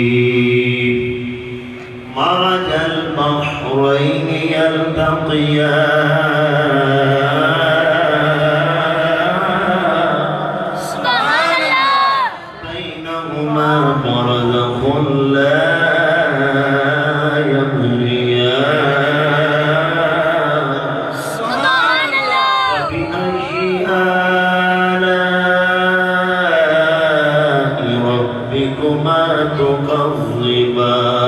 الرحيم مرج البحرين يلتقيان سبحان الله بينهما برزخ لا يبغيان سبحان الله فبأي آلاء ربكما تكذبان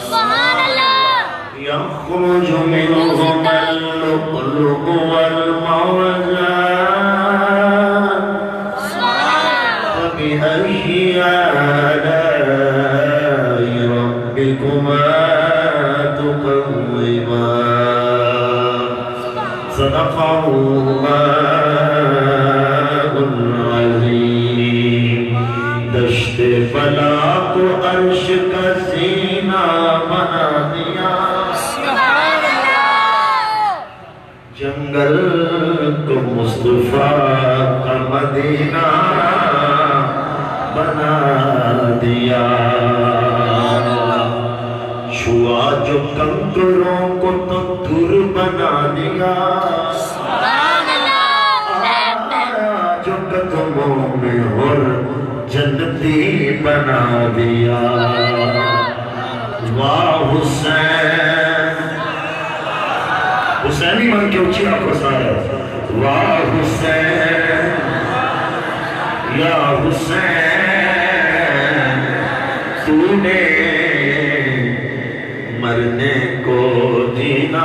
سبحان الله يخرج منهما اللؤلؤ والمرجان فبأي آلاء ربكما تكذبان صدق الله العظيم دشت فلاق عرش کا سینہ بنا دیا جنگل کو مصطفیٰ کا مدینہ بنا دیا چھوا جو کنکروں کو تندر بنا دیا جو قدموں میں اور جنتی بنا دیا واہ حسین حسینی من کے اچھی آپ کو سارا واہ حسین یا حسین تو نے مرنے کو جینا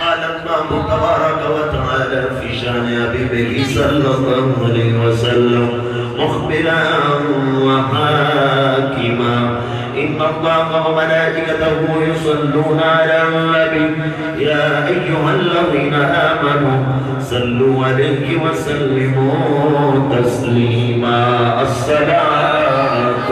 قال اللہ تبارک و تعالی فی شان حبیبہ صلی اللہ علیہ وسلم مخبرا وحاکما إن الله وملائكته يصلون على النبي يا أيها الذين آمنوا صلوا عليه وسلموا تسليما الصلاة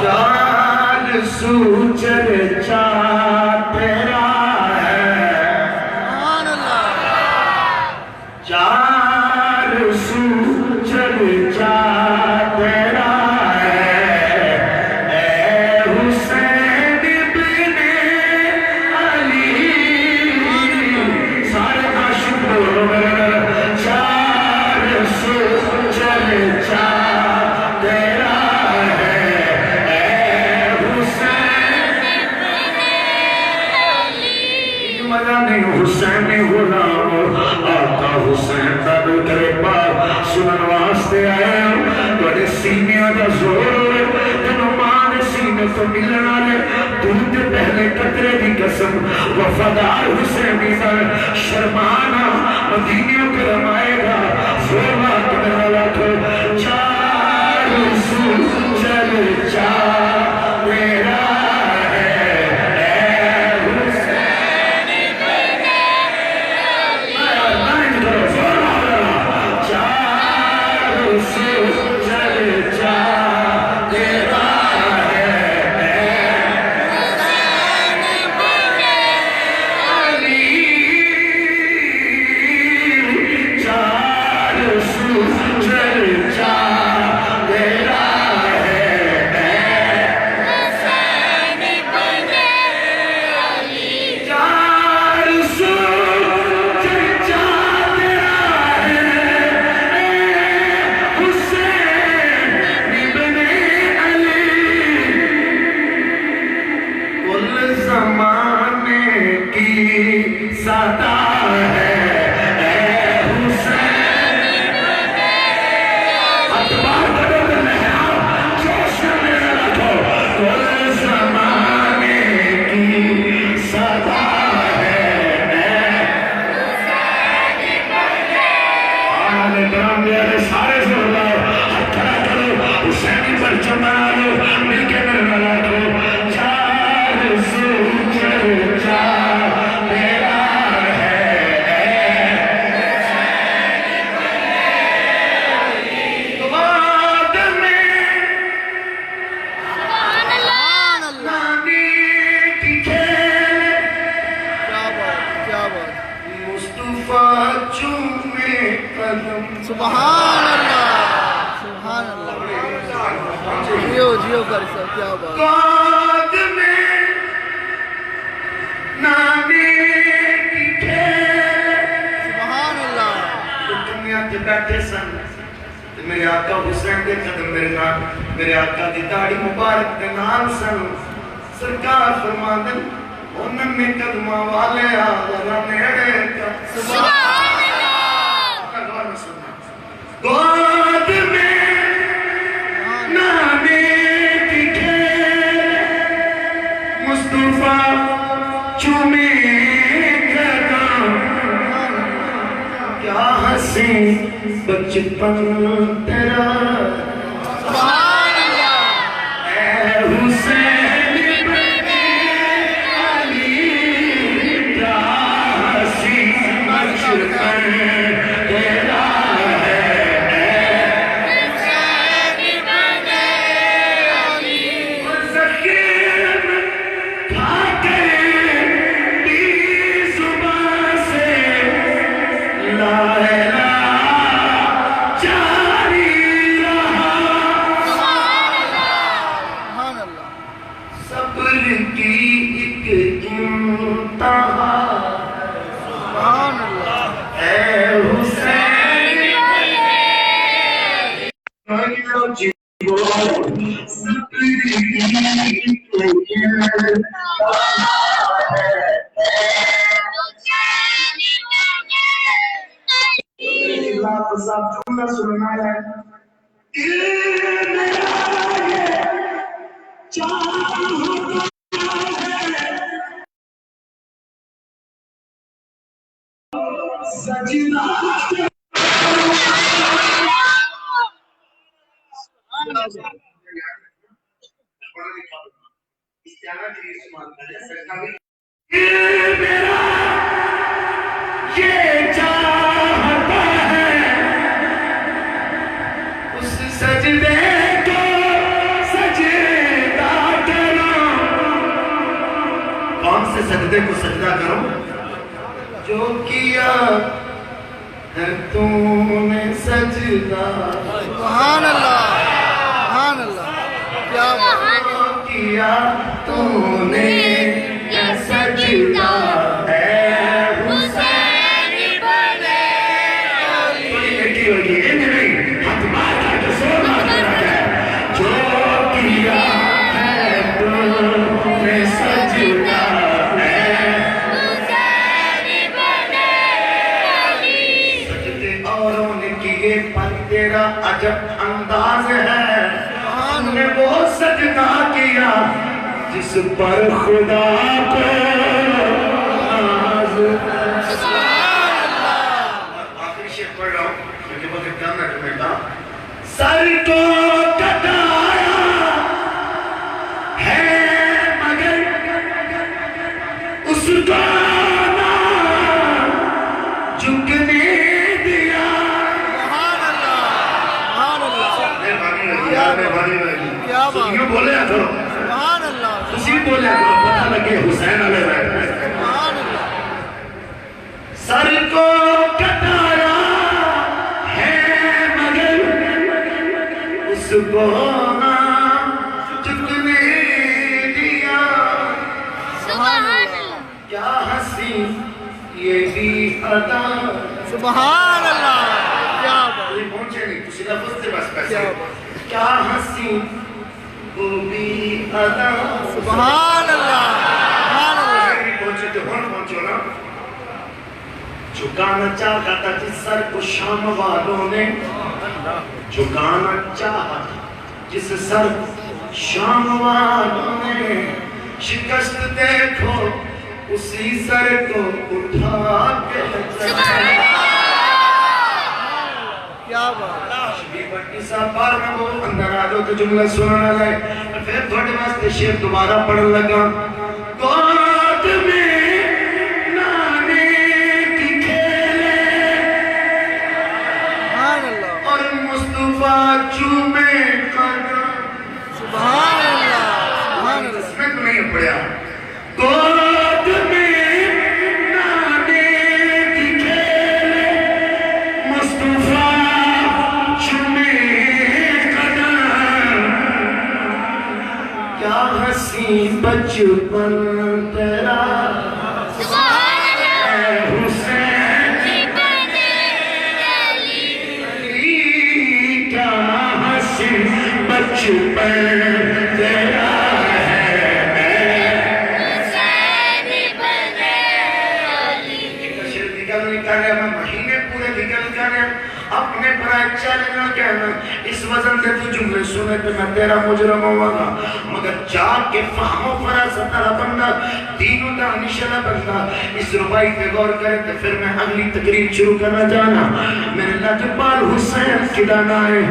جان سوچر چاہتے چار سو چرچا تیرا ہے اے حسین بن علی سارے عاشق چار سو چرچا تیرا ہے اے حسین بن علی مزہ نہیں حسین غلام حسین تابل کرے پاک سنن واسطے آئے بڑے سینے دا زور تنو مان سینے تو ملنا لے دودھ پہلے قطرے دی قسم وفادار حسینی در شرمانا مدینیوں کرم آئے گا زورا کرنے والا تو چار سو چل چار میرا سبحان اللہ سبحان اللہ جیو جیو کر سا کیا بات گود میں نانے کی کھیل سبحان اللہ تو دنیا کے بیٹھے سن میرے آقا حسین کے قدم میرے آقا کی داڑھی مبارک کے نام سن سرکار فرماندن انہوں میں قدمہ والے آگرہ نیڑے کا سبحان گود میں نانے کی کھیل مصطفیٰ چومے قدم کیا حسین بچپن تیرا سبحان اللہ اے حسین ابن علی کیا حسین بچپن تیرا سجدے کو سجدہ کرو جو کیا ہے تم نے سجدہ سبحان اللہ سبحان اللہ کیا بات جو کیا تم نے سجدہ ہے حسین ابن علی کوئی ایکی ہوگی نہیں ہاتھ مار کر کے سونا ہے جو کیا ہے تم نے سجدہ تیرا عجب انداز ہے ہم نے وہ سجدہ کیا جس پر خدا کو ناز آخری شیخ پڑھ رہا ہوں مجھے وقت کم ہے بیٹا سر کو کٹایا ہے مگر اس کو نہ جھکنے یوں بولے کرو سبحان اللہ تسی بولے کرو پتہ لگے حسین علیہ رہے سبحان اللہ سر کو کٹایا ہے مگر اس کو نہ جھکنے دیا سبحان اللہ کیا حسین یہ بھی ادا سبحان اللہ کیا بات کوئی پہنچے نہیں تسی لفظ سے بس پیسے کیا حسین وہ بھی ادا سبحان اللہ سبحان اللہ پہنچے تو پہنچو نا جھکانا چاہتا تھا جس سر کو شام والوں نے جھکانا چاہتا جس سر شام والوں نے شکست دیکھو اسی سر کو اٹھا کے کیا بات شبیر بٹی صاحب بار میں وہ اندر آجو تو جملہ سننا لائے پھر تھوڑے واسطے شیر دوبارہ پڑھن لگا گود میں نانے کی کھیلے سبحان اللہ اور مصطفیٰ چومے قدم سبحان اللہ سبحان اللہ اس میں تو نہیں پڑھا گود میں نانے کی کھیلے مصطفیٰ حسین بچپن تیرا اے حسین علی کا حسین بچپن تیرا اپنے برائے چلنا کہنا اس وزن سے تو جملے سنے تو میں تیرا مجرم ہوا گا مگر جاگ کے فہم و فراست والا بندہ دین و دانش والا بندہ اس ربائی پہ غور کرے تو پھر میں اگلی تقریر شروع کرنا جانا میرے لاجوال حسین کی دانا ہے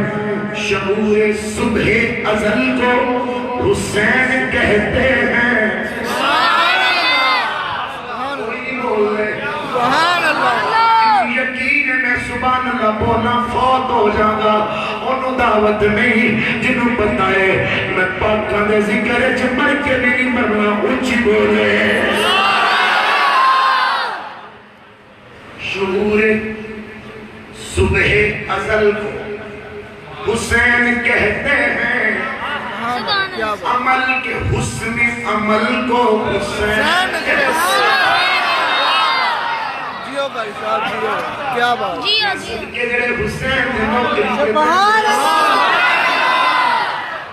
شعور صبح ازل کو حسین کہتے ہیں کوئی نہیں بول رہے سبحان اللہ یقین میں سبحان اللہ بولا فوت ہو جاگا انہوں دعوت نہیں جنہوں بتائے میں پاکاں دے ذکر ہے مر کے نہیں مرنا اچھی بولے شعور صبح ازل کو حسین کہتے ہیں عمل کے حسن عمل کو حسین کہتے ہیں بھائی صاحب جیو کیا بات کہ جڑے حسین دے موقع سبحان اللہ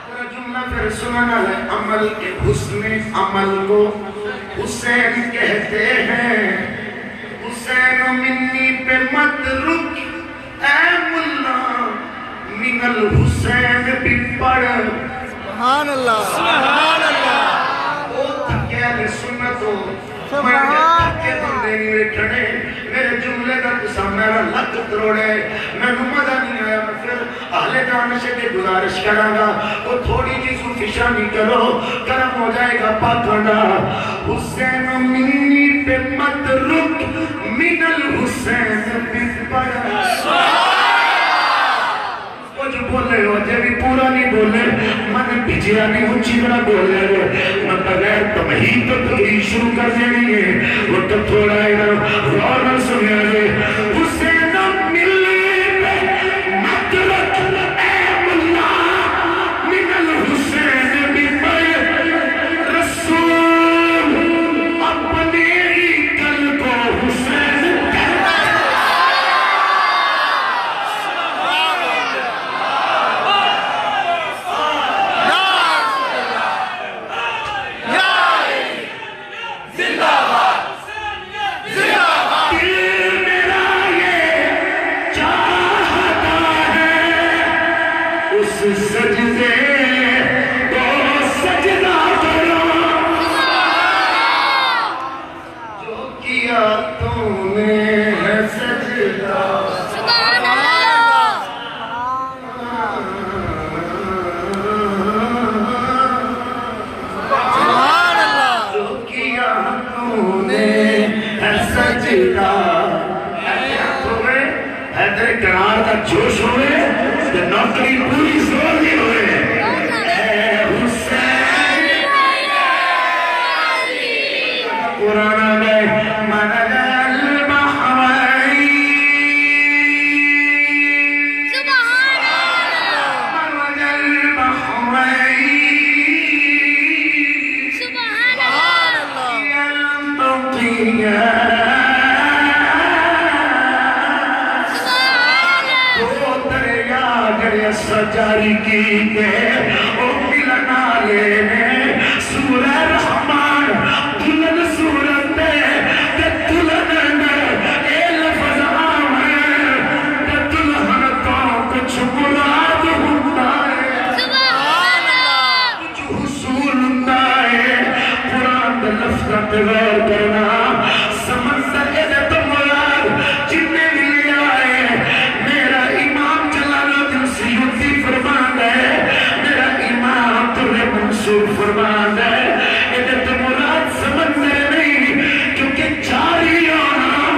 پورا جملہ پھر سننا ہے عمل کے حسن عمل کو حسین کہتے ہیں حسین منی پہ مت رک اے ملا من الحسین بھی پڑھ سبحان اللہ سبحان اللہ او تھکیل سنتو تھکے بندے نہیں رکھنے میرے جملے کا قسم میرا لکھ کروڑے میں مزہ نہیں آیا میں پھر اہل دانش کے گزارش کرا گا وہ تھوڑی جی سفیشانی کرو کرم ہو جائے گا پاکانا حسین منی پہ مت رک من الحسین بھی پڑھ جو بولے ہو جب بھی پورا نہیں بولے من بھجیا نہیں ہوں چیزنا بولے ہو من بغیر تمہیں تو تقریر شروع کر دینی ہے وہ تو تھوڑا ہے نا غور نہ سنیا ہے حسین ملی پہ مطلق اے ملا من الحسین بھی پڑھ رسول اپنے ہی کل کو حسین سجدے تو سجدہ کرو جو کیا تم نے ہے سجدہ سبحان اللہ سبحان اللہ جو کیا تم نے ہے سجدہ حیدر کنار کا جوش ہوئے نوکری پوری زور دی ہوئے اے حسین قرآن میں منگ المحوی سبحان اللہ منگ المحوی سبحان اللہ المطیہ سجاری کی گئے او ملنا لینے سورہ رحمان دلن سورت تے دلن اے لفظ آمین تے دلہن تو کچھ مراد ہوتا ہے سبحان اللہ کچھ حصول ہوتا ہے قرآن دے لفظ تے غور کرنا سمندر اے دے تو مراد جننے بھی لے آئے میرا امام سیوتی فرمان ہے میرا امام ترے منصور فرمان ہے ادھر مراد سمندر نہیں کیونکہ جاری ہونا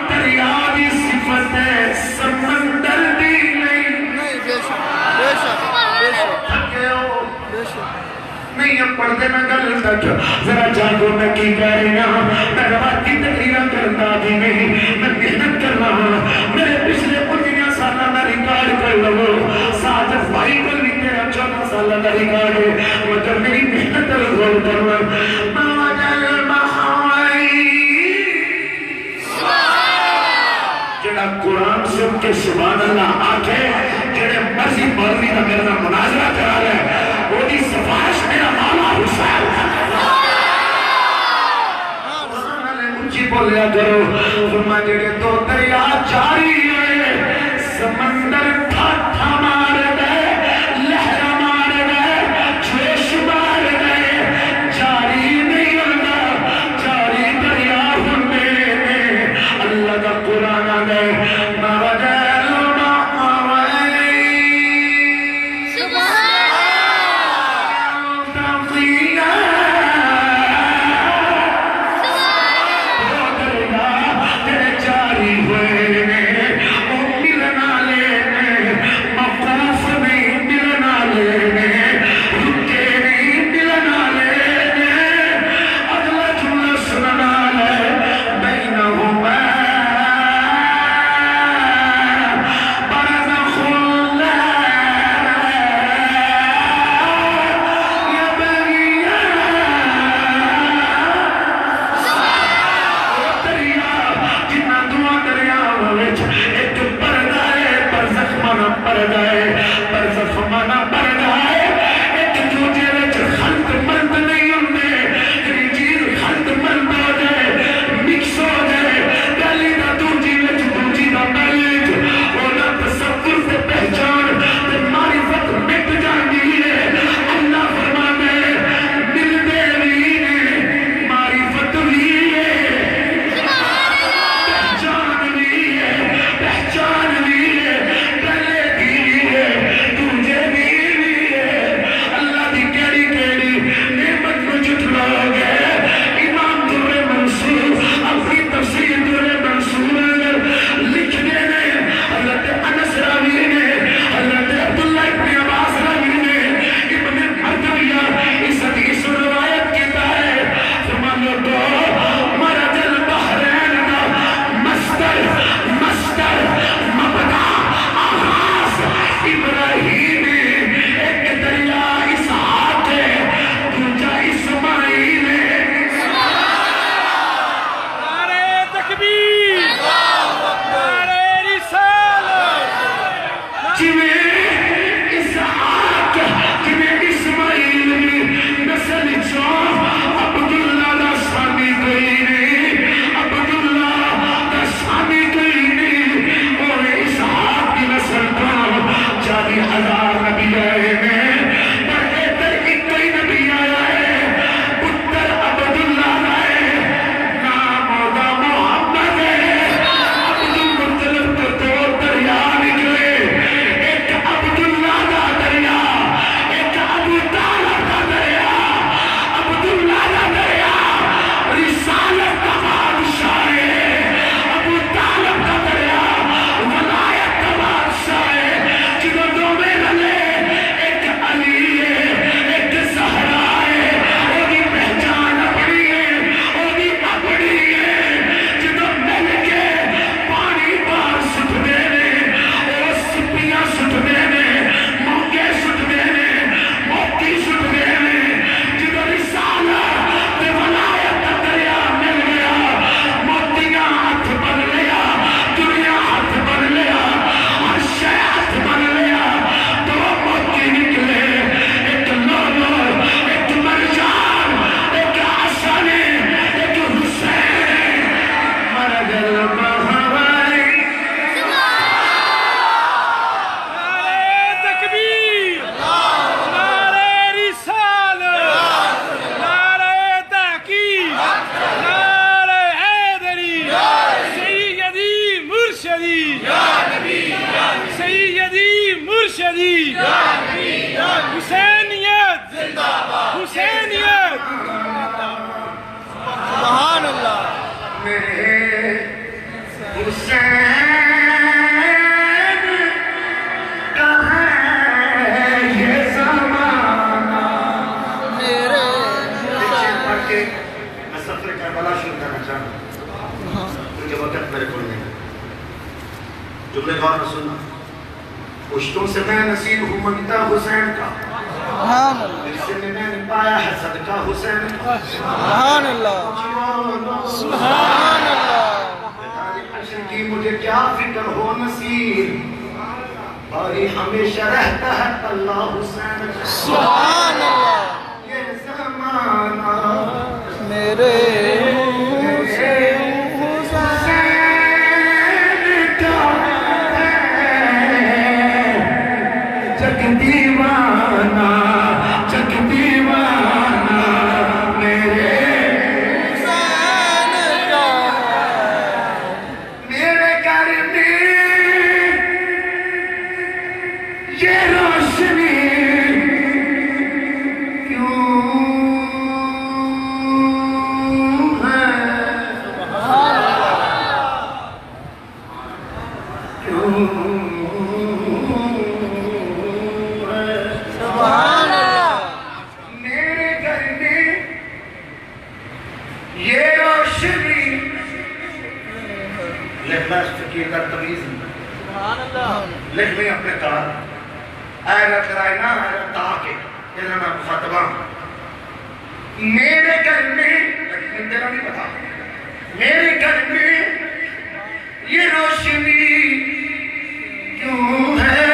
دریاوی صفت ہے سمندر بھی نہیں بے شک بے شک بے شک تھکے ہو بے شک نہیں اب پڑھتے میں گل تک ذرا جاگو میں کی کہہ رہی ہوں میں روایتی تقریرہ کرنا بھی نہیں میں محنت کر رہا ہوں میرے پچھلے 15 سالہ میں ریکارڈ کر لگو ساتھ بھائی کو بھی تیرا 14 سال کا ریکارڈ ہے مگر میری محنت غور کرنا موجل بہائی جڑا قرآن سن کے سبحان اللہ آکھے جڑے مرضی مولوی کا میرا مناظرہ کرا لے وہ دی سفارش میرا مولا حسین اونچی بولیا کرو فرما جڑے تو دریا جاری ہے سمندر ٹھاٹھا مار دے لہر مار دے جوش مار دے جاری نہیں ہونا جاری دریا ہونے اللہ کا قرآن دے موجل بہائی جملے غور سننا پشتوں سے میں نصیب ہوں منتا حسین کا سبحان اللہ اس سے میں نے پایا ہے صدقہ حسین سبحان اللہ سبحان اللہ کی مجھے کیا فکر ہو نصیر باری ہمیشہ رہتا ہے اللہ حسین سبحان اللہ یہ زمانہ میرے جگ دیوانہ جگ دیوانہ میرے میرے گھر میں یہ روشنی کیوں ہے سبحان اللہ میرے گھر میں یہ روشنی لکھنا اس فقیر کا تمیز سبحان اللہ لکھ لیں اپنے کار آئرہ کرائے نا آئرہ تاکہ جنہا میں مخاطبہ میرے گھر میں لیکن تیرا نہیں پتا میرے گھر میں یہ روشنی کیوں ہے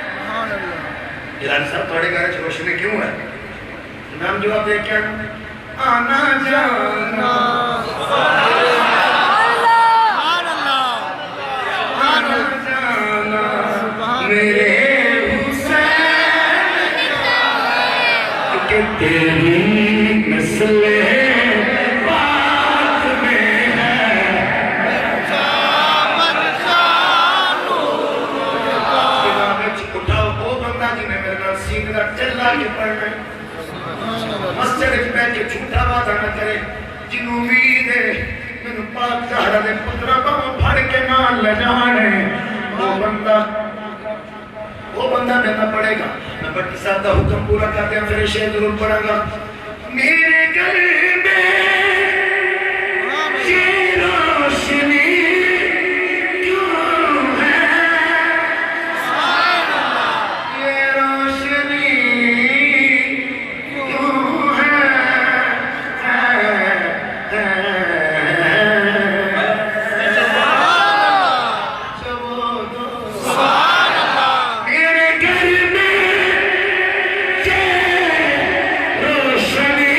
سبحان اللہ جلال صاحب تھوڑے گھر روشنی کیوں ہے امام جواب دے کیا آنا جانا آنا جانا میرے حسین کہ تیری نسل پاک میں ہے اٹھاؤ وہ بندہ جنہیں میرے نال سینگرہ چلا کے پڑھنا ہے مسجد کے بیٹھ کے جھوٹا وعدہ نہ کرے جنوں امید ہے میں پاک زہرا دے پترا باہوں پھڑ کے نال لے جانے وہ بندہ دینا پڑے گا میں بٹی صاحب دا حکم پورا کرتے ہیں پھر شہر ضرور پڑا گا میرے گھر میں یہ روشنی کیوں ہے یہ روشنی کیوں ہے میرے گھر میں یہ روشنی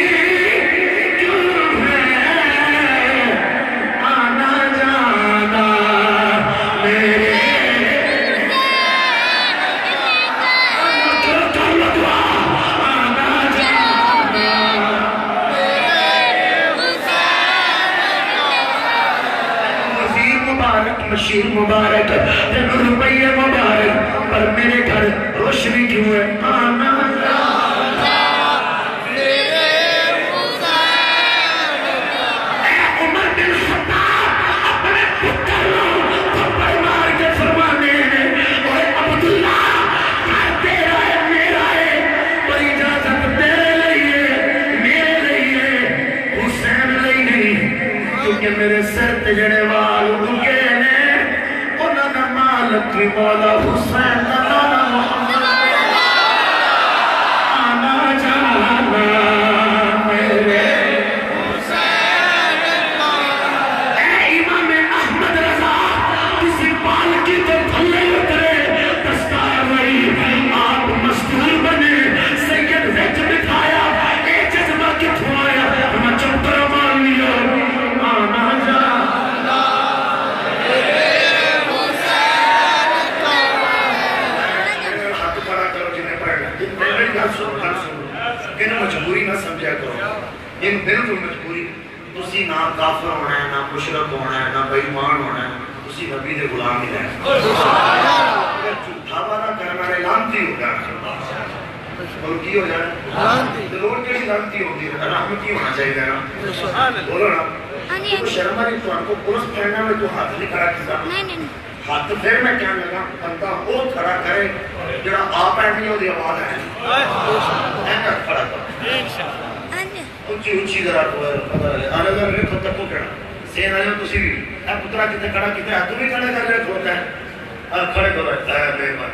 کیوں ہے آنا جانا میرے آنا جانا وزیر مبارک مشیر مبارک روپیہ مبارک پر میرے گھر روشنی کیوں ہے آنا اے عمر بن خطاب اپنے پتر تھپڑ مار کے فرمانے ہیں اور عبداللہ تیرا ہے میرا ہے پر اجازت تیرے لئیے میرے لئیے حسین لئی نہیں کیونکہ میرے سر تے جڑے وال اگے نے انہاں دا مالک بھی مولا حسین دا نام محمد آنا جانا میرے اے امام احمد رضا کسی پالکی تو تھلے اترے دستار رہی آپ مستور بنے سید ویچ بٹھایا اے جذبہ کتھوں آیا ہمیں چپر مان لیا آنا جانا ہاتھ کھڑا کرو جنہیں پڑھنا جن پہلے گھر سنو کہ مجبوری نہ سمجھا کرو یہ بالکل مجبوری تسی نہ کافر ہونا ہے نہ مشرک ہونا ہے نہ بےایمان ہونا ہے تسی نبی دے غلام ہی رہنا اگر جھوٹا وعدہ کرنا ہے لعنتی ہو جانا اور کی ہو جانا ضرور کیسی لعنتی ہوتی ہے رحمتی ہونا چاہیے نا بولو نا تو شرم نہیں تو آپ کو پولیس پہننا میں تو ہاتھ نہیں کھڑا کیا ہاتھ پھر میں کیا لگا بندہ وہ کھڑا کرے جڑا آپ ایڈنی ہو دی آواز ہے ایسا کھڑا کرو اچھی اچھی ذرا آنے ذرا میں خود تک کو کہنا سین آئے ہو تسی بھی اے پترہ کتے کھڑا کتے ہیں تو بھی کھڑے کر رہے ہوتا ہے کھڑے کرو اے بے بھائی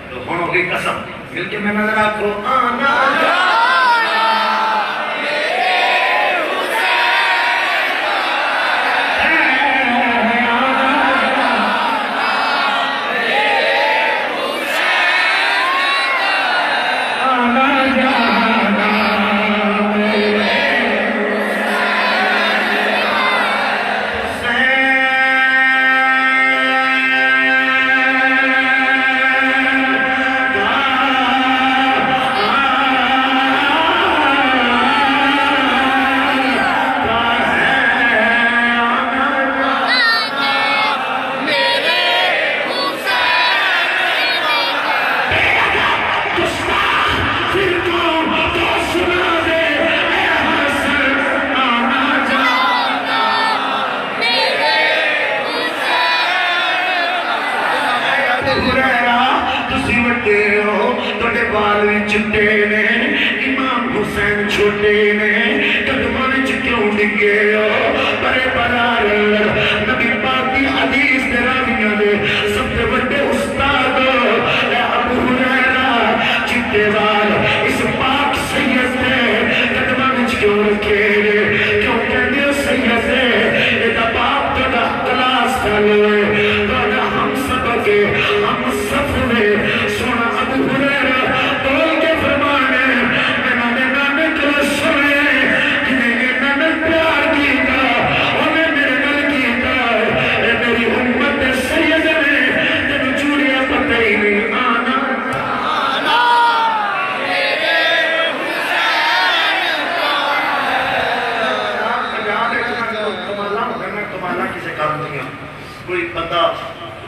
تو ہون ہوگی قسم مل کے میں نظر آپ کو آنا بال چٹے نے امام حسین چھوٹے نے قدموں وچ کیوں ڈگے ہو بڑے برار نبی پاک دی حدیث دے راویاں دے سب سے بڑے استاد اے ابو ہریرہ چٹے بال اس پاک سید نے قدموں وچ کیوں رکھے کیوں کہندے ہو سید نے اے دا باپ تے دا کلاس چلے دا ہم سب کے ہم سب نے سونا ابو ہریرہ کوئی بندہ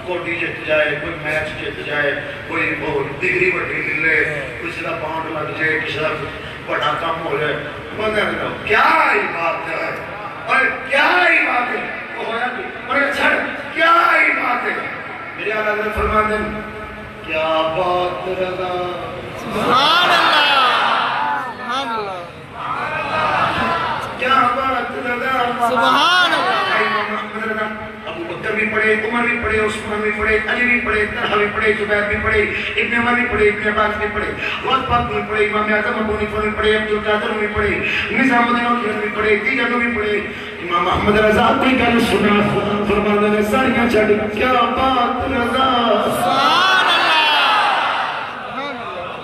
کوٹی جت جائے کوئی میچ جت جائے کوئی ڈگری بڑی ملے کسی کا پاؤنڈ لگ جائے کسی کا بڑا کام ہو جائے بندہ کہتا ہوں کیا ہی بات ہے اور کیا ہی بات ہے وہ ہویا کہ اور چھڑ کیا ہی بات ہے میرے آلہ حضرت فرماتے ہیں کیا بات رضا سبحان اللہ سبحان اللہ کیا بات رضا سبحان اللہ ابو بکر بھی پڑھے عمر بھی پڑھے عثمان بھی پڑھے علی بھی پڑھے طلحہ بھی پڑھے زبیر بھی پڑھے ابن عمر بھی پڑھے ابن عباس بھی پڑھے وقت پاک بھی پڑھے امام اعظم ابو حنیفہ بھی پڑھے عبد القادر بھی پڑھے نظام الدین اولیاء بھی پڑھے دیگر بھی پڑھے امام احمد رضا کوئی گل سنا فرماتے نے ساریاں چھڑ کیا بات رضا سبحان اللہ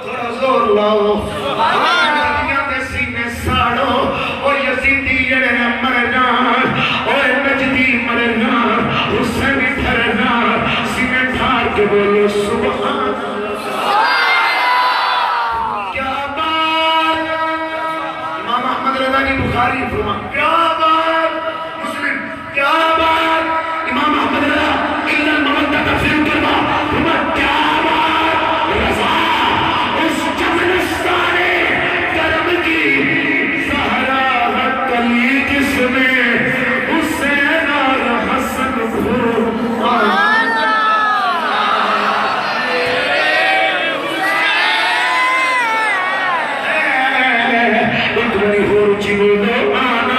تھوڑا زور لاؤ دنیا دے سینے ساڑو او یزیدی جڑے مر جان او نجدی مر جان حسین پھرنا سینے ٹھار کے بولو سبحان کیا بات امام احمد رضا کی بخاری فرما کیا بات مسلم کیا بات امام احمد رضا الا المودة فی القربہ فرما کیا بات رضا اس چمنستانے کرم کی سہرا کلی جس میں حسین اور حسن اتنی ہو رچی بولو آنا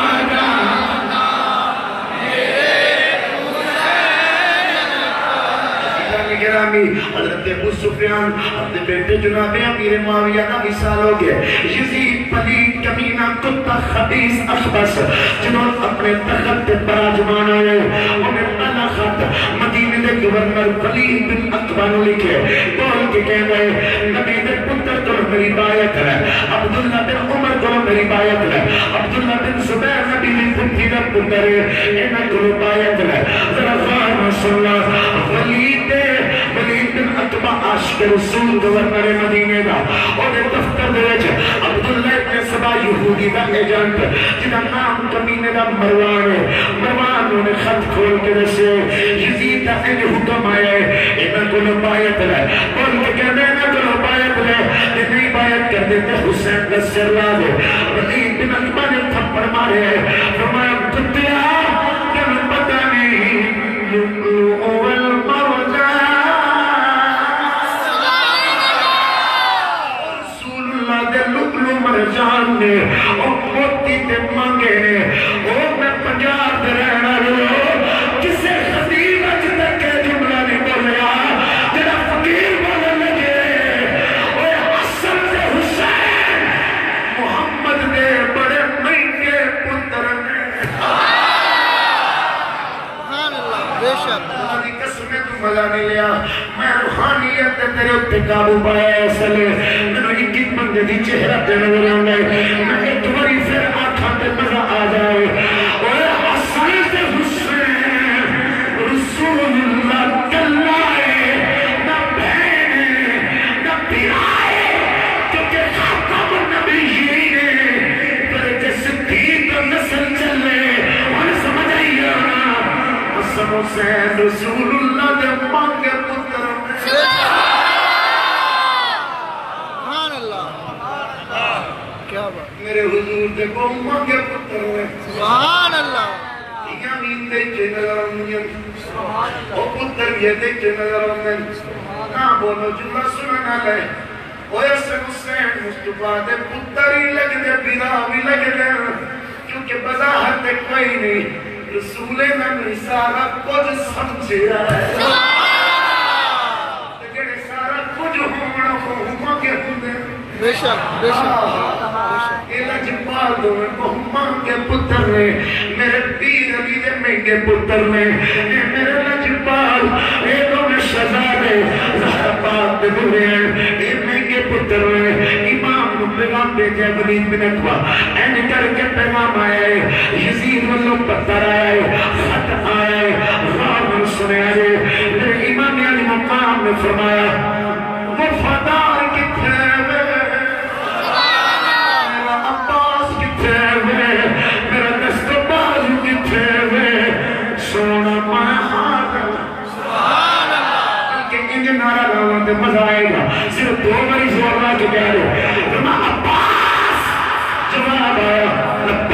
گرامی حضرت ابو سفیان اپنے بیٹے جناب امیر معاویہ کا مثال ہو گیا یزید پلید کمینہ کتا خبیث اخبث جنہوں اپنے تخت پراجمان آئے انہیں پہلا خط مدینہ دے گورنر پلید بن اقبانو لکھے بول کے کہہ گئے نبی دے پتر تو میری بایت ہے عبداللہ بن عمر تو میری بایت ہے عبداللہ بن زبیر نبی بن پتھی دے پتر ہے انہ کو بایت ہے ذرا فارم صلی اللہ ولید بن عطبہ عاشق رسول گورنر مدینے دا اور دفتر دیج عبداللہ ابن سبا یہودی دا ایجنٹ جنہا نام کمینے دا مروان ہے مروان انہیں خط کھول کے رسے یزید دا انہیں حکم آئے انہیں کو بایت لے بول کے کہنے انہیں کو بایت لے انہیں بایت کر دیتے حسین دا سر لا دے ولید بن عطبہ نے تھپڑ مارے فرمایا کتیا کہ میں پتہ نہیں اول مرجان مرجان نے اور موتی تے مانگے نے اور میں پنجاب دے رہنا رہو کسے خطیب اج تک کے جملہ نہیں بولیا جڑا فقیر بولنے لگے اور قابو پایا سلے میں نے ایک ایک بندے دی چہرہ تے نظر آنے میں ایک باری پھر آنکھاں تے مزہ آ جائے اور حسن تے حسین رسول اللہ کلائے نہ بہنے نہ پیرائے کیونکہ خاتم النبیین پر جس صدیق نسل چلے اور سمجھ آئیے حسن حسین رسول اللہ دے مانگے پتر کیا بات میرے حضور دے قومہ کے پتر میں سبحان اللہ یامین دے چے نظر آمین او پتر یہ دے چے نظر آمین نا بولو جملہ سننا لے او ایسے حسین مصطفیٰ دے پتر ہی لگ دے پیرا بھی لگ دے کیونکہ بظاہر دے کوئی نہیں رسول میں سارا کچھ سمجھے آئے جڑے سارا کچھ ہونا ہوما کے ہوندے بے شک بے شک لجپال دو محمد کے پتر نے میرے پیر علی دے مہنگے پتر نے میرے لجپال اے دو شہزادے زہرا پاک دے بولے اے مہنگے پتر نے امام کو پیغام دے جے ولید بن عتبہ این کر کے پیغام آیا ہے یزید واللو پتر آیا ہے خط آیا ہے غار سنے آئے میرے امام علی مقام نے فرمایا وفادار کی تھے مزہ آئے گا صرف دو بڑی زور لا کے کہہ دو عباس جواب آیا